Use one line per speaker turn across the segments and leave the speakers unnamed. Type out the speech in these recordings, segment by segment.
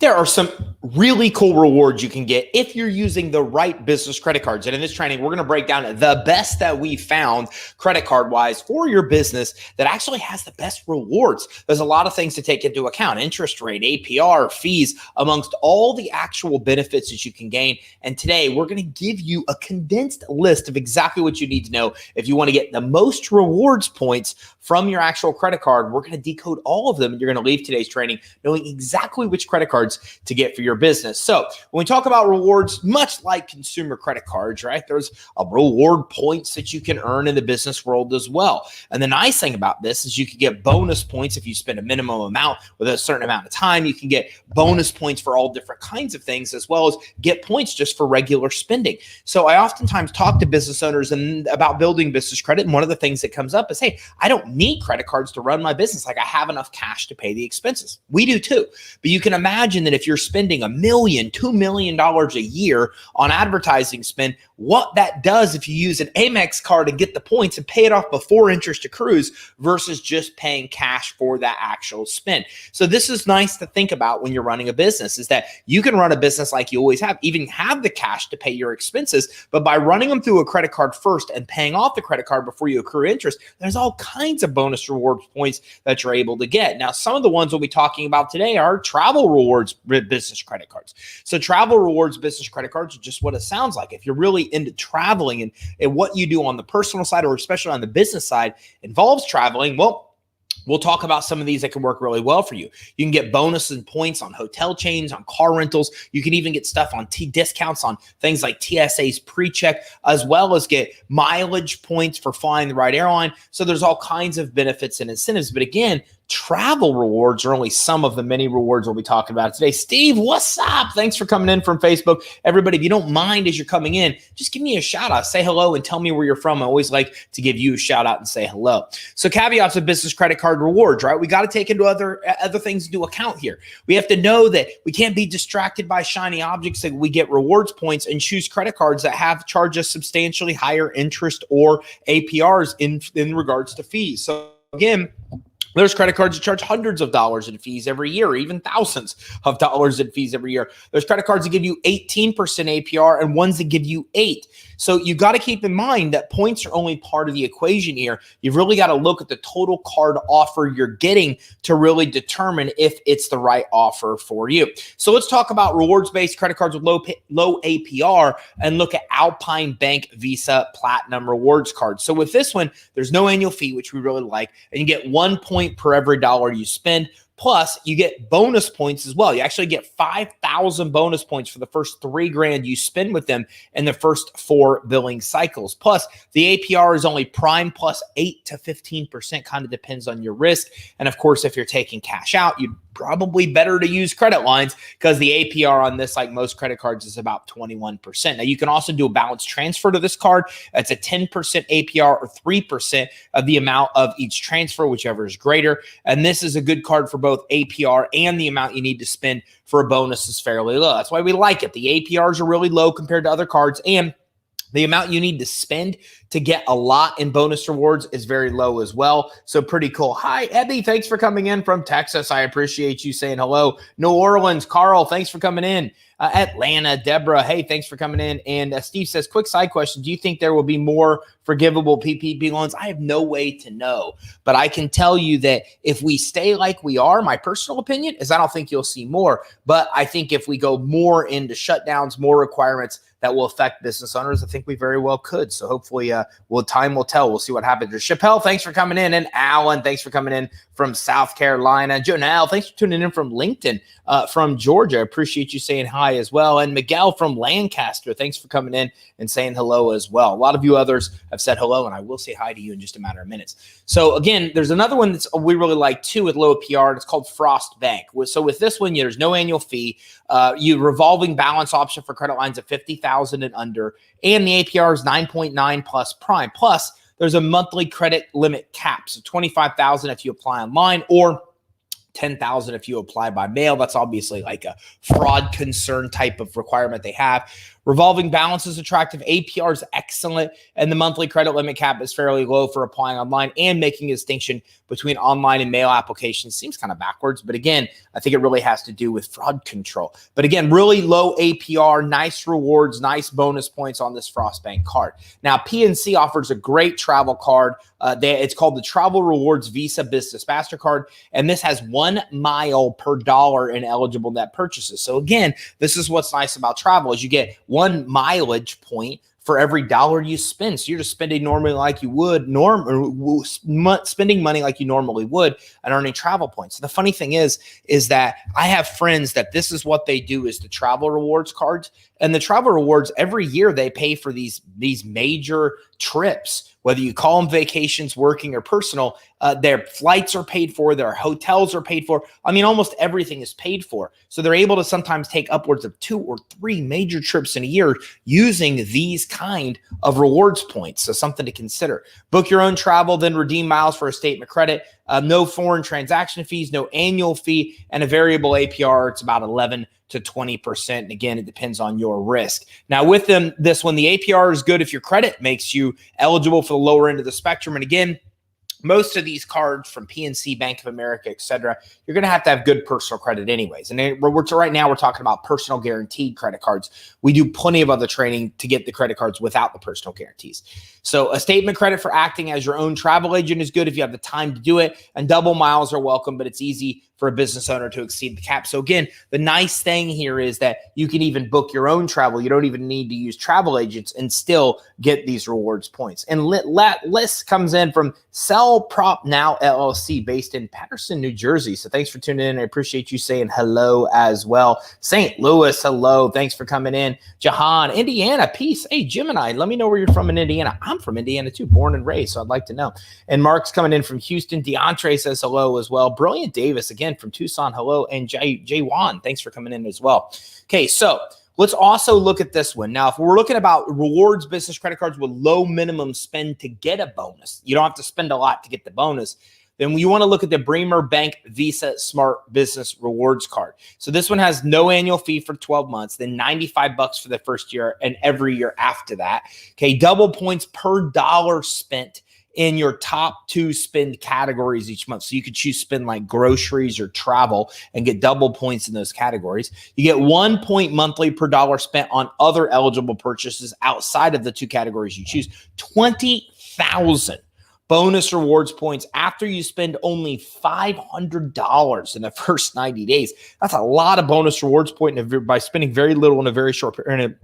There are some really cool rewards you can get if you're using the right business credit cards. And in this training, we're going to break down the best that we found credit card wise for your business that actually has the best rewards. There's a lot of things to take into account: interest rate, APR, fees, amongst all the actual benefits that you can gain. And today we're going to give you a condensed list of exactly what you need to know if you want to get the most rewards points from your actual credit card. We're going to decode all of them. And you're going to leave today's training knowing exactly which credit cards to get for your business. So when we talk about rewards, much like consumer credit cards, right, there's a reward points that you can earn in the business world as well. And the nice thing about this is you can get bonus points if you spend a minimum amount with a certain amount of time. You can get bonus points for all different kinds of things, as well as get points just for regular spending. So I oftentimes talk to business owners about building business credit. And one of the things that comes up is, hey, I don't need credit cards to run my business. Like, I have enough cash to pay the expenses. We do too. But you can imagine that if you're spending $1 million, $2 million a year on advertising spend, what that does if you use an Amex card and get the points and pay it off before interest accrues versus just paying cash for that actual spend. So this is nice to think about when you're running a business, is that you can run a business like you always have, even have the cash to pay your expenses, but by running them through a credit card first and paying off the credit card before you accrue interest, there's all kinds of bonus reward points that you're able to get. Now, some of the ones we'll be talking about today are travel rewards business credit cards. So travel rewards business credit cards are just what it sounds like. If you're really into traveling and what you do on the personal side, or especially on the business side, involves traveling, well, we'll talk about some of these that can work really well for you. You can get bonuses and points on hotel chains, on car rentals. You can even get stuff on discounts on things like TSA's pre-check, as well as get mileage points for flying the right airline. So there's all kinds of benefits and incentives. But again, travel rewards are only some of the many rewards we'll be talking about today. Steve, what's up? Thanks for coming in from Facebook. Everybody, if you don't mind, as you're coming in, just give me a shout out, say hello, and tell me where you're from. I always like to give you a shout out and say hello. So caveats of business credit card rewards, right? We got to take into other things into account here. We have to know that we can't be distracted by shiny objects that we get rewards points and choose credit cards that have charge us substantially higher interest or APRs in regards to fees. So again, there's credit cards that charge hundreds of dollars in fees every year, or even thousands of dollars in fees every year. There's credit cards that give you 18% APR and ones that give you 8%. So you got to keep in mind that points are only part of the equation here. You've really got to look at the total card offer you're getting to really determine if it's the right offer for you. So let's talk about rewards-based credit cards with low APR and look at Alpine Bank Visa Platinum Rewards cards. So with this one, there's no annual fee, which we really like, and you get 1 point per every dollar you spend. Plus, you get bonus points as well. You actually get 5,000 bonus points for the first $3,000 you spend with them in the first 4 billing cycles. Plus, the APR is only prime plus 8 to 15%, kind of depends on your risk. And of course, if you're taking cash out, you'd probably better to use credit lines because the APR on this, like most credit cards, is about 21%. Now, you can also do a balance transfer to this card. That's a 10% APR or 3% of the amount of each transfer, whichever is greater. And this is a good card for both APR and the amount you need to spend for a bonus is fairly low. That's why we like it. The APRs are really low compared to other cards, and the amount you need to spend to get a lot in bonus rewards is very low as well. So pretty cool. Hi, Ebby. Thanks for coming in from Texas. I appreciate you saying hello. New Orleans, Carl, thanks for coming in. Atlanta, Deborah, hey, thanks for coming in. And Steve says, quick side question. Do you think there will be more forgivable PPP loans? I have no way to know, but I can tell you that if we stay like we are, my personal opinion is I don't think you'll see more. But I think if we go more into shutdowns, more requirements that will affect business owners, I think we very well could. So hopefully, time will tell. We'll see what happens. Chappelle, thanks for coming in. And Alan, thanks for coming in from South Carolina. Jonelle, thanks for tuning in from LinkedIn, from Georgia. I appreciate you saying hi as well. And Miguel from Lancaster, thanks for coming in and saying hello as well. A lot of you others have said hello, and I will say hi to you in just a matter of minutes. So again, there's another one that's we really like too with low PR, and it's called Frost Bank. So with this one, there's no annual fee. You revolving balance option for credit lines of $50,000 and under, and the APR is 9.9 plus prime. Plus, there's a monthly credit limit cap, so $25,000 if you apply online, or $10,000 if you apply by mail. That's obviously like a fraud concern type of requirement they have. Revolving balance is attractive. APR is excellent. And the monthly credit limit cap is fairly low for applying online, and making a distinction between online and mail applications seems kind of backwards. But again, I think it really has to do with fraud control. But again, really low APR, nice rewards, nice bonus points on this Frostbank card. Now, PNC offers a great travel card. It's called the Travel Rewards Visa Business MasterCard, and this has 1 mile per dollar in eligible net purchases. So again, this is what's nice about travel is you get 1 mileage point for every dollar you spend. So you're just spending normally like you would, spending money like you normally would and earning travel points. The funny thing is that I have friends that this is what they do is the travel rewards cards. And the travel rewards, every year they pay for these major trips, whether you call them vacations, working or personal. Their flights are paid for, their hotels are paid for. I mean, almost everything is paid for. So they're able to sometimes take upwards of 2 or 3 major trips in a year using these kind of rewards points. So something to consider. Book your own travel, then redeem miles for a statement credit. No foreign transaction fees, no annual fee, and a variable APR. It's about 11 to 20%. And again, it depends on your risk. Now with this one, the APR is good if your credit makes you eligible for the lower end of the spectrum. And again, most of these cards from PNC, Bank of America, et cetera, you're going to have good personal credit anyways. And right now we're talking about personal guaranteed credit cards. We do plenty of other training to get the credit cards without the personal guarantees. So a statement credit for acting as your own travel agent is good if you have the time to do it, and double miles are welcome, but it's easy for a business owner to exceed the cap. So again, the nice thing here is that you can even book your own travel. You don't even need to use travel agents and still get these rewards points. And list comes in from Sell Prop Now LLC, based in Patterson, New Jersey. So thanks for tuning in. I appreciate you saying hello as well. St. Louis, hello. Thanks for coming in. Jahan, Indiana, peace. Hey, Gemini, let me know where you're from in Indiana. I'm from Indiana too, born and raised, so I'd like to know. And Mark's coming in from Houston. DeAndre says hello as well. Brilliant Davis, again, from Tucson, hello. And Jay Wan, thanks for coming in as well. Okay, so let's also look at this one. Now, if we're looking about rewards business credit cards with low minimum spend to get a bonus, you don't have to spend a lot to get the bonus, then you want to look at the Bremer Bank Visa Smart Business Rewards Card. So this one has no annual fee for 12 months, then $95 for the first year and every year after that. Okay, double points per dollar spent in your top 2 spend categories each month. So you could choose spend like groceries or travel and get double points in those categories. You get 1 point monthly per dollar spent on other eligible purchases outside of the 2 categories you choose. 20,000 bonus rewards points after you spend only $500 in the first 90 days. That's a lot of bonus rewards point by spending very little in a very short period.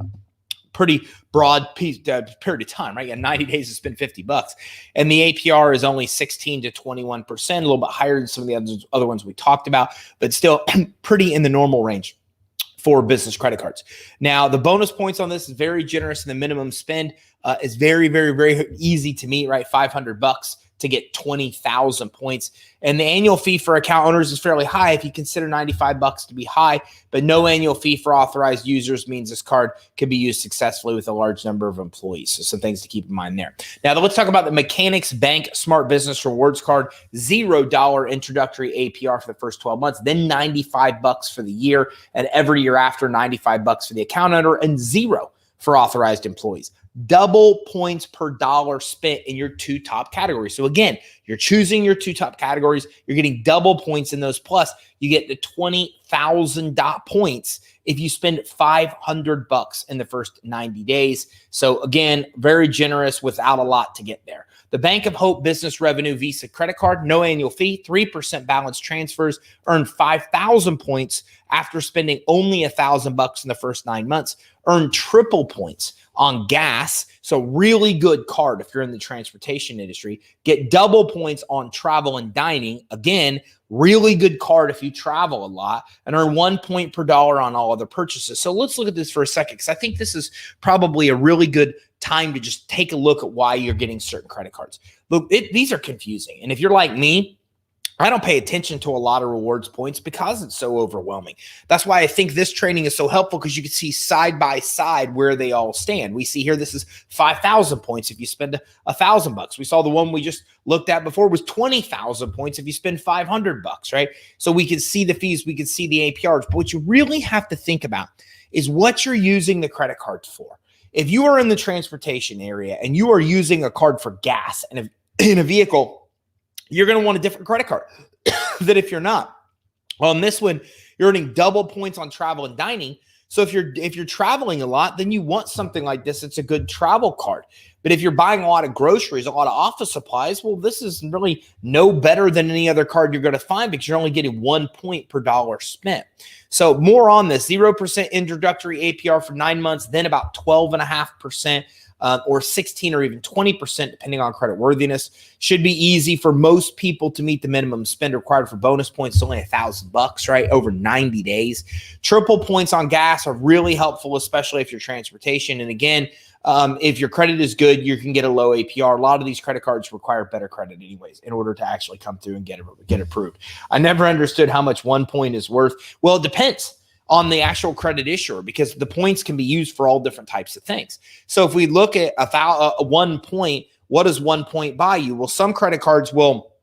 Pretty broad period of time, right? You got 90 days to spend $50. And the APR is only 16 to 21%, a little bit higher than some of the other ones we talked about, but still pretty in the normal range for business credit cards. Now, the bonus points on this is very generous, and the minimum spend is very, very, very easy to meet, right? $500 to get 20,000 points. And the annual fee for account owners is fairly high if you consider $95 to be high, but no annual fee for authorized users means this card could be used successfully with a large number of employees. So some things to keep in mind there. Now, let's talk about the Mechanics Bank Smart Business Rewards Card. $0 introductory APR for the first 12 months, then $95 for the year, and every year after $95 for the account owner, and $0 for authorized employees. Double points per dollar spent in your 2 top categories. So again, you're choosing your 2 top categories. You're getting double points in those. Plus, you get the 20,000 points if you spend $500 in the first 90 days. So again, very generous without a lot to get there. The Bank of Hope Business Revenue Visa Credit Card, no annual fee, 3% balance transfers, earn 5,000 points after spending only $1,000 in the first 9 months, earn triple points on gas. So really good card if you're in the transportation industry. Get double points on travel and dining. Again, really good card if you travel a lot, and earn 1 point per dollar on all other purchases. So let's look at this for a second, because I think this is probably a really good time to just take a look at why you're getting certain credit cards. Look, these are confusing. And if you're like me, I don't pay attention to a lot of rewards points because it's so overwhelming. That's why I think this training is so helpful, because you can see side by side where they all stand. We see here, this is 5,000 points if you spend $1,000. We saw the one we just looked at before was 20,000 points if you spend $500, right? So we can see the fees, we can see the APRs. But what you really have to think about is what you're using the credit cards for. If you are in the transportation area and you are using a card for gas and in a vehicle, you're going to want a different credit card than if you're not. On this one, you're earning double points on travel and dining. So if you're traveling a lot, then you want something like this. It's a good travel card. But if you're buying a lot of groceries, a lot of office supplies, well, this is really no better than any other card you're going to find, because you're only getting 1 point per dollar spent. So more on this, 0% introductory APR for 9 months, then about 12.5%. Or 16 or even 20%, depending on credit worthiness. Should be easy for most people to meet the minimum spend required for bonus points. It's only $1,000, right? Over 90 days. Triple points on gas are really helpful, especially if you're transportation. And again, if your credit is good, you can get a low APR. A lot of these credit cards require better credit anyways in order to actually come through and get approved. I never understood how much 1 point is worth. Well, it depends on the actual credit issuer, because the points can be used for all different types of things. So if we look at 1 point, what does 1 point buy you? Well, some credit cards will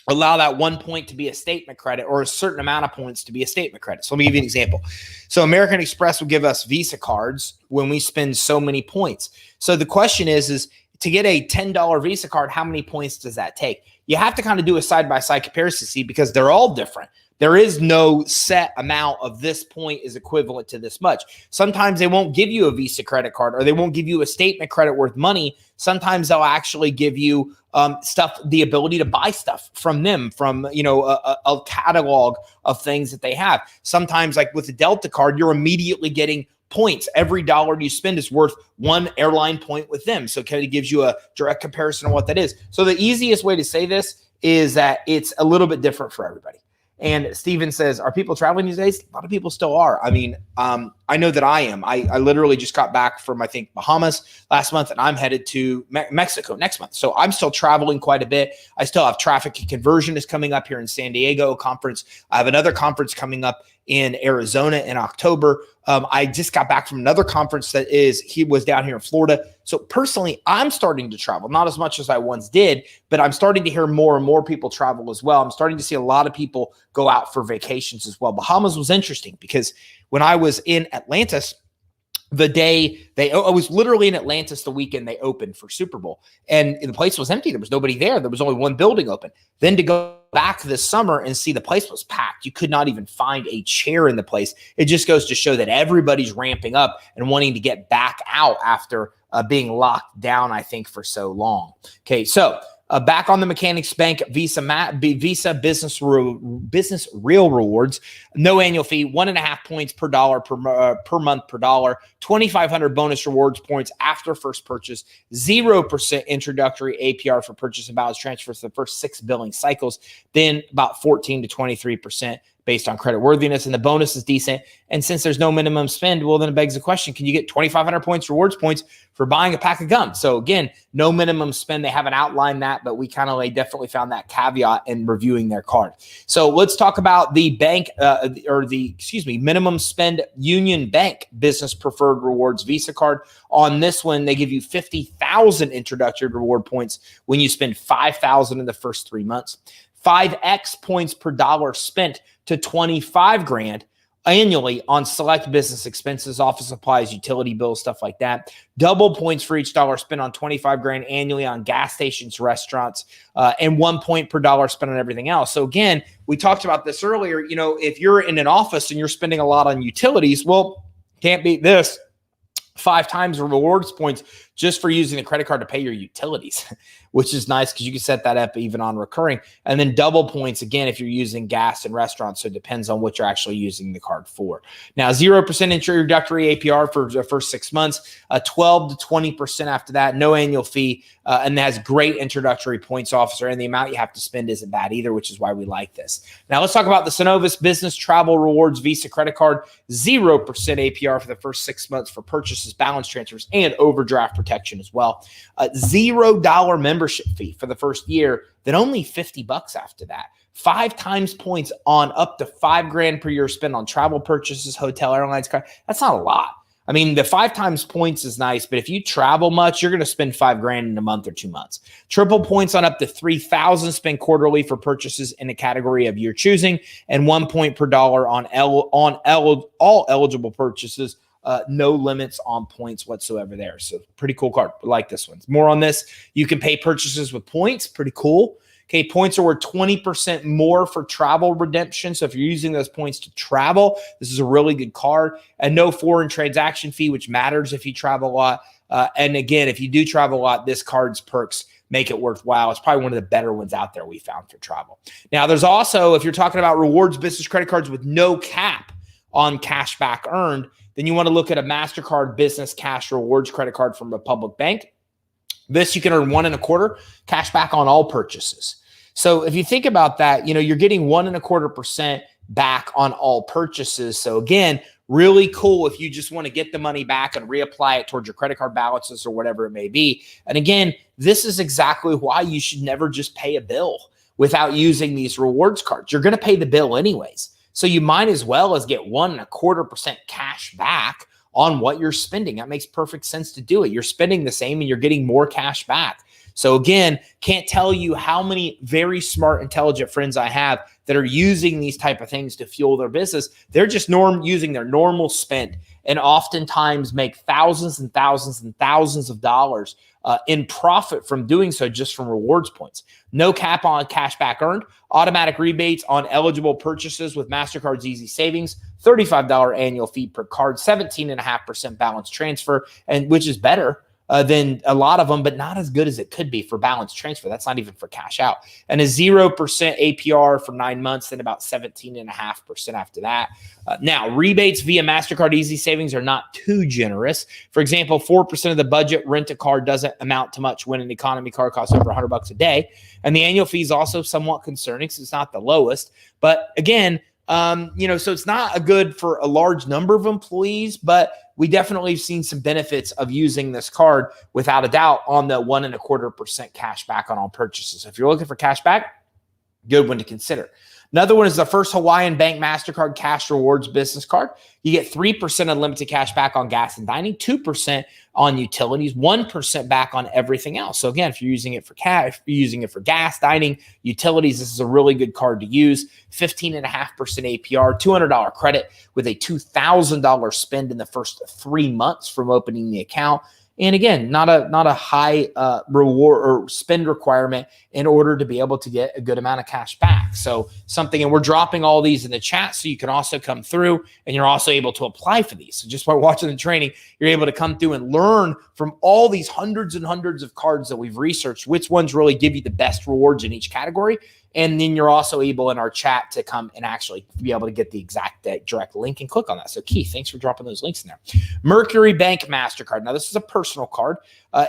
allow that 1 point to be a statement credit, or a certain amount of points to be a statement credit. So let me give you an example. So American Express will give us Visa cards when we spend so many points. So the question is to get a $10 Visa card, how many points does that take? You have to kind of do a side-by-side comparison, see, because they're all different. There is no set amount of this point is equivalent to this much. Sometimes they won't give you a Visa credit card, or they won't give you a statement credit worth money. Sometimes they'll actually give you the ability to buy stuff from them, from a catalog of things that they have. Sometimes, like with the Delta card, you're immediately getting points. Every dollar you spend is worth 1 airline point with them. So it kind of gives you a direct comparison of what that is. So the easiest way to say this is that it's a little bit different for everybody. And Steven says, are people traveling these days? A lot of people still are. I mean, I know that I am. I literally just got back from, I think, Bahamas last month, and I'm headed to Mexico next month. So I'm still traveling quite a bit. I still have Traffic and Conversion is coming up here in San Diego conference. I have another conference coming up in Arizona in October. I just got back from another conference he was down here in Florida. So personally, I'm starting to travel, not as much as I once did, but I'm starting to hear more and more people travel as well. I'm starting to see a lot of people go out for vacations as well. Bahamas was interesting because when I was in Atlantis, I was literally in Atlantis the weekend they opened for Super Bowl, and the place was empty. There was nobody there. There was only one building open. Then to go back this summer and see the place was packed. You could not even find a chair in the place. It just goes to show that everybody's ramping up and wanting to get back out after being locked down, I think, for so long. Okay, so back on the Mechanics Bank Visa Business Real Rewards, no annual fee, 1.5 points per dollar per month per dollar, 2,500 bonus rewards points after first purchase, 0% introductory APR for purchase and balance transfers for the first 6 billing cycles, then about 14 to 23% based on credit worthiness, and the bonus is decent. And since there's no minimum spend, well, then it begs the question, can you get 2,500 points rewards points for buying a pack of gum? So again, no minimum spend. They haven't outlined that, but we definitely found that caveat in reviewing their card. So let's talk about the bank minimum spend Union Bank Business Preferred Rewards Visa card. On this one, they give you 50,000 introductory reward points when you spend 5,000 in the first 3 months. 5x points per dollar spent to 25 grand annually on select business expenses, office supplies, utility bills, stuff like that. Double points for each dollar spent on 25 grand annually on gas stations, restaurants, and 1 point per dollar spent on everything else. So again, we talked about this earlier. If you're in an office and you're spending a lot on utilities, well, can't beat this. 5 times the rewards points just for using the credit card to pay your utilities, which is nice because you can set that up even on recurring. And then double points, again, if you're using gas and restaurants. So it depends on what you're actually using the card for. Now, 0% introductory APR for the first 6 months, 12 to 20% after that, no annual fee, and has great introductory points officer. And the amount you have to spend isn't bad either, which is why we like this. Now, let's talk about the Synovus Business Travel Rewards Visa credit card, 0% APR for the first 6 months for purchases, balance transfers, and overdraft protection as well. $0 membership fee for the first year, then only $50 after that. 5 times points on up to $5,000 per year spent on travel purchases, hotel, airlines, car. That's not a lot. I mean, the 5 times points is nice, but if you travel much, you're going to spend $5,000 in a month or 2 months. Triple points on up to 3,000 spent quarterly for purchases in a category of your choosing, and 1 point per dollar on all eligible purchases. No limits on points whatsoever there. So pretty cool card. I like this one. More on this. You can pay purchases with points. Pretty cool. Okay, points are worth 20% more for travel redemption. So if you're using those points to travel, this is a really good card. And no foreign transaction fee, which matters if you travel a lot. And again, if you do travel a lot, this card's perks make it worthwhile. It's probably one of the better ones out there we found for travel. Now, there's also, if you're talking about rewards business credit cards with no cap on cash back earned, then you want to look at a MasterCard business cash rewards credit card from Republic Bank. This, you can earn 1.25% cash back on all purchases. So if you think about that, you're getting 1.25% back on all purchases. So again, really cool if you just want to get the money back and reapply it towards your credit card balances or whatever it may be. And again, this is exactly why you should never just pay a bill without using these rewards cards. You're going to pay the bill anyways. So you might as well as get 1.25% cash back on what you're spending. That makes perfect sense to do it. You're spending the same and you're getting more cash back. So again, can't tell you how many very smart, intelligent friends I have that are using these type of things to fuel their business. They're just using their normal spend and oftentimes make thousands and thousands and thousands of dollars in profit from doing so just from rewards points. No cap on cash back earned, automatic rebates on eligible purchases with MasterCard's Easy Savings, $35 annual fee per card, 17.5% balance transfer, and which is better than a lot of them, but not as good as it could be for balance transfer. That's not even for cash out. And a 0% APR for 9 months, then about 17.5% after that. Now, rebates via MasterCard Easy Savings are not too generous. For example, 4% of the budget rent-a-car doesn't amount to much when an economy car costs over $100 a day. And the annual fee is also somewhat concerning because it's not the lowest. But again, so it's not a good for a large number of employees, but we definitely have seen some benefits of using this card without a doubt on the 1.25% cash back on all purchases. So if you're looking for cash back, good one to consider. Another one is the first Hawaiian Bank MasterCard Cash Rewards business card. You get 3% unlimited cash back on gas and dining, 2% on utilities, 1% back on everything else. So again, if you're using it for cash, if you're using it for gas, dining, utilities, this is a really good card to use. 15.5% APR, $200 credit with a $2,000 spend in the first 3 months from opening the account. And again, not a high reward or spend requirement in order to be able to get a good amount of cash back. So something, and we're dropping all these in the chat so you can also come through and you're also able to apply for these. So just by watching the training, you're able to come through and learn from all these hundreds and hundreds of cards that we've researched, which ones really give you the best rewards in each category. And then you're also able in our chat to come and actually be able to get the exact direct link and click on that. So Keith, thanks for dropping those links in there. Mercury Bank MasterCard. Now, this is a personal card.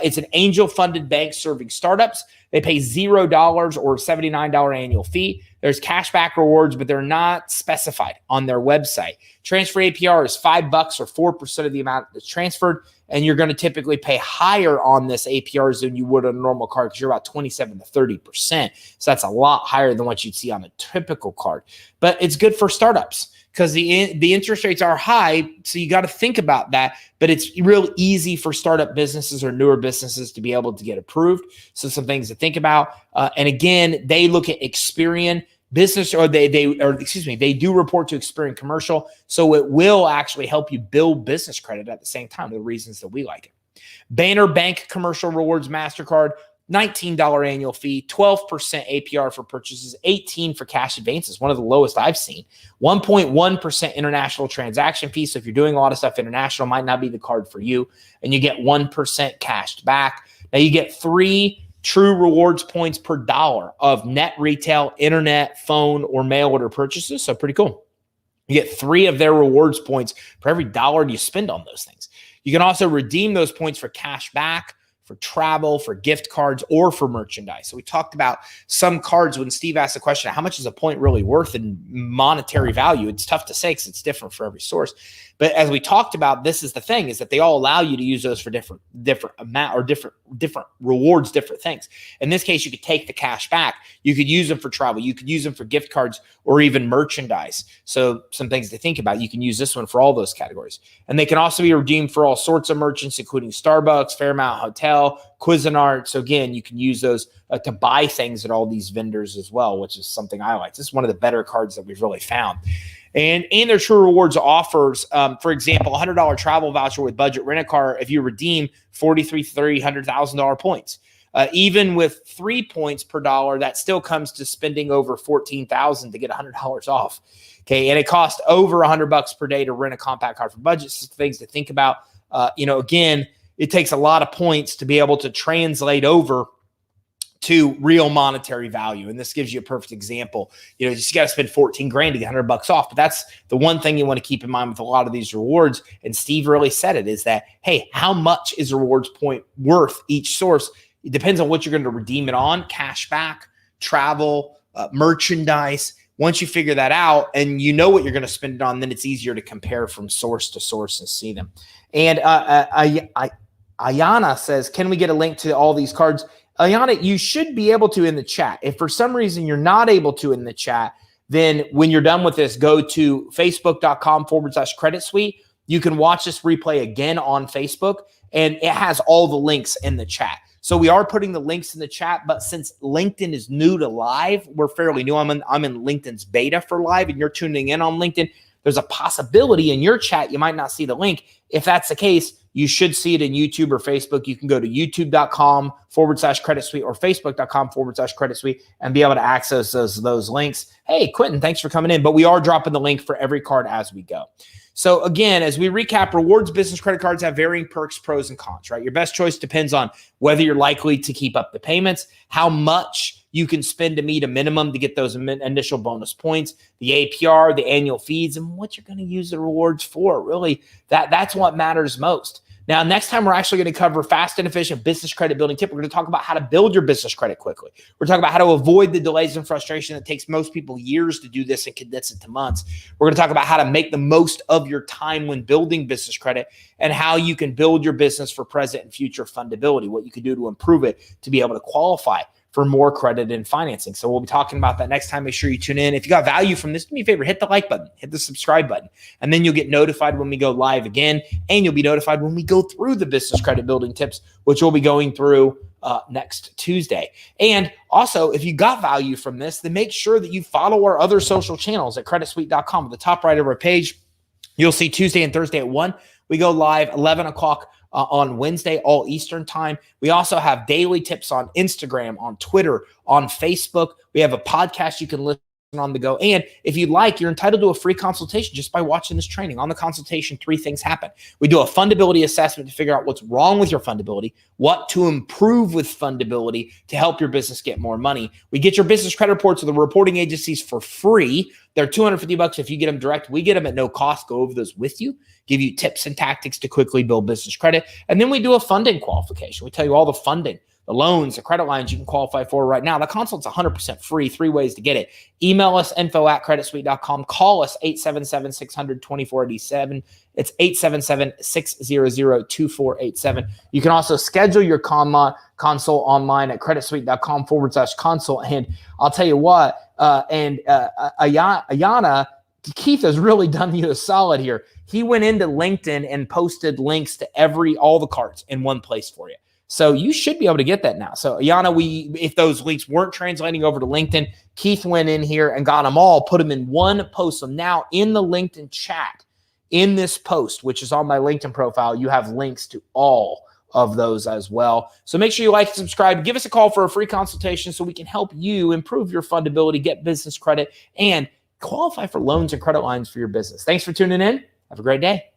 It's an angel-funded bank serving startups. They pay $0 or $79 annual fee. There's cashback rewards, but they're not specified on their website. Transfer APR is $5 or 4% of the amount that's transferred, and you're going to typically pay higher on this APRs than you would on a normal card because you're about 27 to 30%. So that's a lot higher than what you'd see on a typical card. But it's good for startups because the interest rates are high, so you got to think about that. But it's real easy for startup businesses or newer businesses to be able to get approved. So some things to think about. And again, they look at Experian business, or they do report to Experian Commercial. So it will actually help you build business credit at the same time. The reasons that we like it. Banner Bank Commercial Rewards MasterCard. $19 annual fee, 12% APR for purchases, 18% for cash advances, one of the lowest I've seen. 1.1% international transaction fee. So if you're doing a lot of stuff international, might not be the card for you. And you get 1% cashed back. Now you get 3 true rewards points per dollar of net retail, internet, phone, or mail order purchases. So pretty cool. You get 3 of their rewards points for every dollar you spend on those things. You can also redeem those points for cash back for travel, for gift cards, or for merchandise. So we talked about some cards when Steve asked the question, how much is a point really worth in monetary value? It's tough to say because it's different for every source. But as we talked about, this is the thing, is that they all allow you to use those for different amount or different rewards, different things. In this case, you could take the cash back. You could use them for travel. You could use them for gift cards or even merchandise. So some things to think about. You can use this one for all those categories. And they can also be redeemed for all sorts of merchants, including Starbucks, Fairmount Hotel, Cuisinart. So again, you can use those to buy things at all these vendors as well, which is something I like. This is one of the better cards that we've really found. And their True Rewards offers, for example, $100 travel voucher with budget rent-a-car if you redeem $300,000 points. Even with 3 points per dollar, that still comes to spending over $14,000 to get $100 off. Okay, and it costs over $100 per day to rent a compact car for budget. Things to think about. Again, it takes a lot of points to be able to translate over to real monetary value. And this gives you a perfect example. You just got to spend 14 grand to get $100 off. But that's the one thing you want to keep in mind with a lot of these rewards. And Steve really said it, is that, hey, how much is a rewards point worth each source? It depends on what you're going to redeem it on: cash back, travel, merchandise. Once you figure that out and you know what you're going to spend it on, then it's easier to compare from source to source and see them. And Ayana says, can we get a link to all these cards? Ayana, you should be able to in the chat. If for some reason you're not able to in the chat, then when you're done with this, go to facebook.com/credit suite. You can watch this replay again on Facebook, and it has all the links in the chat. So we are putting the links in the chat, but since LinkedIn is new to live, we're fairly new. I'm in LinkedIn's beta for live, and you're tuning in on LinkedIn. There's a possibility in your chat you might not see the link. If that's the case, you should see it in YouTube or Facebook. You can go to youtube.com/credit suite or facebook.com/credit suite and be able to access those links. Hey, Quentin, thanks for coming in. But we are dropping the link for every card as we go. So again, as we recap, rewards business credit cards have varying perks, pros, and cons, right? Your best choice depends on whether you're likely to keep up the payments, how much you can spend to meet a minimum to get those initial bonus points, the APR, the annual fees, and what you're going to use the rewards for. Really, that's what matters most. Now, next time we're actually going to cover fast and efficient business credit building tip. We're going to talk about how to build your business credit quickly. We're talking about how to avoid the delays and frustration that takes most people years to do this and condense it to months. We're going to talk about how to make the most of your time when building business credit and how you can build your business for present and future fundability, what you can do to improve it to be able to qualify for more credit and financing. So we'll be talking about that next time. Make sure you tune in. If you got value from this, do me a favor, hit the like button, hit the subscribe button, and then you'll get notified when we go live again, and you'll be notified when we go through the business credit building tips, which we'll be going through next Tuesday. And also, if you got value from this, then make sure that you follow our other social channels at creditsuite.com. At the top right of our page, you'll see Tuesday and Thursday at 1. We go live 11 o'clock on Wednesday, all Eastern time. We also have daily tips on Instagram, on Twitter, on Facebook. We have a podcast you can listen on the go. And if you'd like, you're entitled to a free consultation just by watching this training. On the consultation, 3 things happen. We do a fundability assessment to figure out what's wrong with your fundability, what to improve with fundability to help your business get more money. We get your business credit reports to the reporting agencies for free. They're $250 if you get them direct. We get them at no cost, go over those with you, give you tips and tactics to quickly build business credit. And then we do a funding qualification. We tell you all the funding, the loans, the credit lines you can qualify for right now. The consult's 100% free, 3 ways to get it. Email us, info@creditsuite.com. Call us, 877-600-2487. It's 877-600-2487. You can also schedule your consult online at creditsuite.com/consult. And I'll tell you what, Ayana, Keith has really done you a solid here. He went into LinkedIn and posted links to all the cards in one place for you. So you should be able to get that now. So Ayana, if those links weren't translating over to LinkedIn, Keith went in here and got them all, put them in one post. So now in the LinkedIn chat, in this post, which is on my LinkedIn profile, you have links to all of those as well. So make sure you like and subscribe. Give us a call for a free consultation so we can help you improve your fundability, get business credit, and qualify for loans and credit lines for your business. Thanks for tuning in. Have a great day.